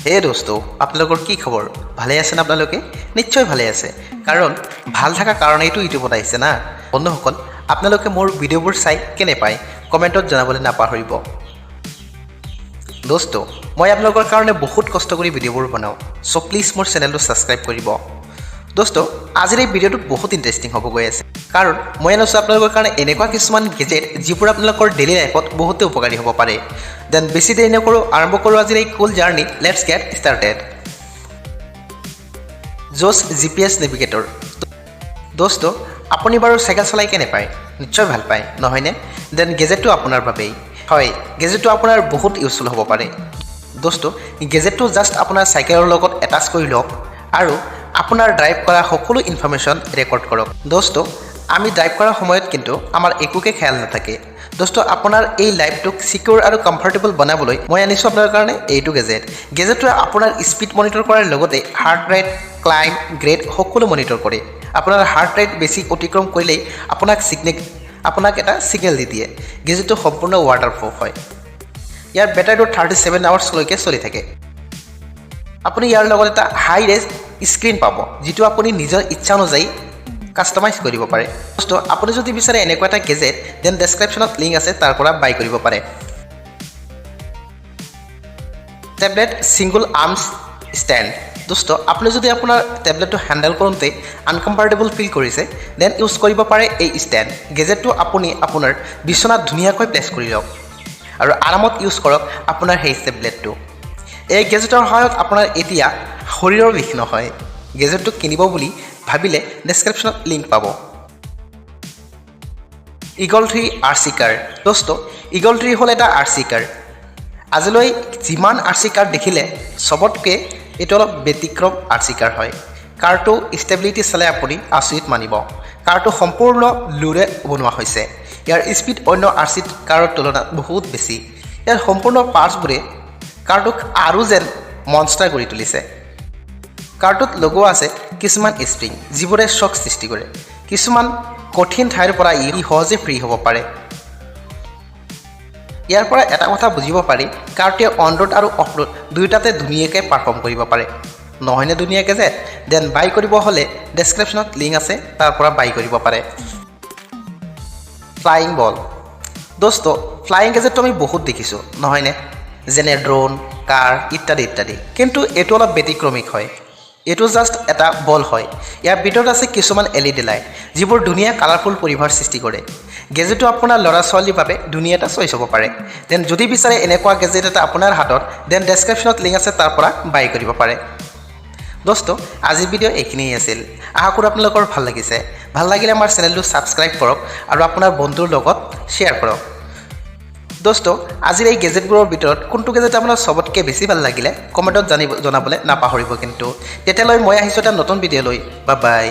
হে দোস্ত, আপোনালোকৰ কি খবৰ? ভালে আছে না আপোনালোকে? নিশ্চয় ভালে আছে, কাৰণ ভাল থকা কাৰণেইটো ইউটিউবত আহিছে না। বন্ধুসকল, আপোনালোকে মোৰ ভিডিঅ'বোৰ চাই কেনে পায় কমেণ্টত জনাবলৈ নাপাহৰিব। দোস্ত, মই আপোনালোকৰ কাৰণে বহুত কষ্ট কৰি ভিডিঅ'বোৰ বনাওঁ, চ' প্লিজ মোৰ চেনেলটো ছাবস্ক্ৰাইব কৰিব। দোস্ত, আজিৰ এই ভিডিঅ'টো বহুত ইণ্টাৰেষ্টিং হ'ব গৈ আছে, কাৰণ মই আনিছোঁ আপোনালোকৰ কাৰণে এনেকুৱা কিছুমান গেজেট যিবোৰ আপোনালোকৰ ডেইলি লাইফত বহুতে উপকাৰী হ'ব পাৰে। দেন বেছি দেৰি নকৰোঁ, আৰম্ভ কৰোঁ আজিৰ এই cool journey. Let's get started. জোছ GPS নেভিগেটৰ। দোস্ত, আপুনি বাৰু চাইকেল চলাই কেনে পায়? নিশ্চয় ভাল পায়, নহয়নে? দেন গেজেটটো আপোনাৰ বাবেই হয়। গেজেটটো আপোনাৰ বহুত ইউজফুল হ'ব পাৰে। দোস্ত, গেজেটটো জাষ্ট আপোনাৰ চাইকেলৰ লগত এটাচ কৰি লওক আৰু আপোনাৰ ড্ৰাইভ কৰা সকলো ইনফৰমেশ্যন ৰেকৰ্ড কৰক। দোস্ত, আমি ড্ৰাইভ কৰাৰ সময়ত কিন্তু আমাৰ একোকে খেয়াল নাথাকে। দোস্ত, আপোনাৰ এই লাইফটোক চিকিউৰ আৰু কমফৰ্টেবল বনাবলৈ মই আনিছোঁ আপোনাৰ কাৰণে এইটো গেজেট। গেজেটটোৱে আপোনাৰ স্পীড মনিটৰ কৰাৰ লগতে হাৰ্ট ৰেট, ক্লাইম্ব, গ্ৰেড সকলো মনিটৰ কৰে। আপোনাৰ হাৰ্ট ৰেট বেছি অতিক্ৰম কৰিলেই আপোনাক এটা ছিগনেল দি দিয়ে। গেজেটটো সম্পূৰ্ণ ৱাটাৰপ্ৰুফ হয়। ইয়াৰ বেটাৰীটো 37 আৱাৰ্ছলৈকে চলি থাকে। আপুনি ইয়াৰ লগত এটা হাই ৰেজ স্ক্ৰীণ পাব, যিটো আপুনি নিজৰ ইচ্ছা অনুযায়ী কাষ্টমাইজ কৰিব পাৰে। দোস্ত, আপুনি যদি বিচাৰে এনেকুৱা এটা গেজেট, দেন ডেছক্ৰিপশ্যনত লিংক আছে, তাৰ পৰা বাই কৰিব পাৰে। Tablet single arms stand. দোস্ত, আপুনি যদি আপোনাৰ টেবলেটটো হেণ্ডেল কৰোঁতে আনকমফৰ্টেবল ফিল কৰিছে, দেন ইউজ কৰিব পাৰে এই ষ্টেণ্ড। গেজেটটো আপুনি আপোনাৰ বিচনাত ধুনীয়াকৈ প্লেচ কৰি লওক আৰু আৰামত ইউজ কৰক আপোনাৰ সেই টেবলেটটো। এই গেজেটৰ সহায়ত আপোনাৰ এতিয়া শৰীৰৰ বিষ নহয়। গেজেটটো কিনিব বুলি ভাবিলে ডেছক্ৰিপশ্যনত লিংক পাব। ইগল ট্ৰী RC কাৰ। দোস্ত, ইগল ট্ৰী হ'ল এটা RC কাৰ। আজিলৈ যিমান RC কাৰ দেখিলে চবতকৈ এইটো অলপ ব্যতিক্ৰম RC কাৰ হয়। কাৰটো ষ্টেবিলিটি চালে আপুনি আচৰিত মানিব। কাৰটো সম্পূৰ্ণ লোৰে বনোৱা হৈছে। ইয়াৰ স্পীড অন্য RC কাৰৰ তুলনাত বহুত বেছি। ইয়াৰ সম্পূৰ্ণ পাৰ্টছবোৰে কাৰটোক আৰু যেন মনষ্টাৰ কৰি তুলিছে। কাৰটোত লগোৱা আছে কিছুমান স্প্ৰিং, যিবোৰে শ্বক সৃষ্টি কৰে। কিছুমান কঠিন ঠাইৰ পৰা ই সহজে ফ্ৰী হ'ব পাৰে। ইয়াৰ পৰা এটা কথা বুজিব পাৰি, কাৰটোৱে অন ৰোড আৰু অফ ৰোড দুয়োটাতে ধুনীয়াকৈ পাৰফৰ্ম কৰিব পাৰে। নহয়নে ধুনীয়া গেজেট? দেন বাই কৰিব হ'লে ডেছক্ৰিপশ্যনত লিংক আছে, তাৰ পৰা বাই কৰিব পাৰে। ফ্লাইং বল। দোস্ত, ফ্লাইং গেজেটটো আমি বহুত দেখিছোঁ, নহয়নে? যেনে ড্ৰোন, কাৰ ইত্যাদি ইত্যাদি। কিন্তু এইটো অলপ ব্যতিক্ৰমিক হয়। এইটো জাষ্ট এটা বল হয়। ইয়াৰ ভিতৰত আছে কিছুমান LED লাইট, যিবোৰ ধুনীয়া কালাৰফুল পৰিভাৰ সৃষ্টি কৰে। গেজেটটো আপোনাৰ ল'ৰা ছোৱালীৰ বাবে ধুনীয়া এটা চইচ হ'ব পাৰে। দেন যদি বিচাৰে এনেকুৱা গেজেট এটা আপোনাৰ হাতত, দেন ডেছক্ৰিপশ্যনত লিংক আছে, তাৰ পৰা বাই কৰিব পাৰে। দোস্ত, আজিৰ ভিডিঅ' এইখিনিয়ে আছিল। আশা কৰোঁ আপোনালোকৰ ভাল লাগিছে। ভাল লাগিলে আমাৰ চেনেলটো ছাবস্ক্ৰাইব কৰক আৰু আপোনাৰ বন্ধুৰ লগত শ্বেয়াৰ কৰক। দোস্ত, আজিৰ এই গেজেটবোৰৰ ভিতৰত কোনটো গেজেট আপোনাৰ চবতকৈ বেছি ভাল লাগিলে কমেণ্টত জনাবলৈ নাপাহৰিব কিন্তু। তেতিয়ালৈ মই আহিছোঁ এটা নতুন ভিডিঅ' লৈ। Bye bye.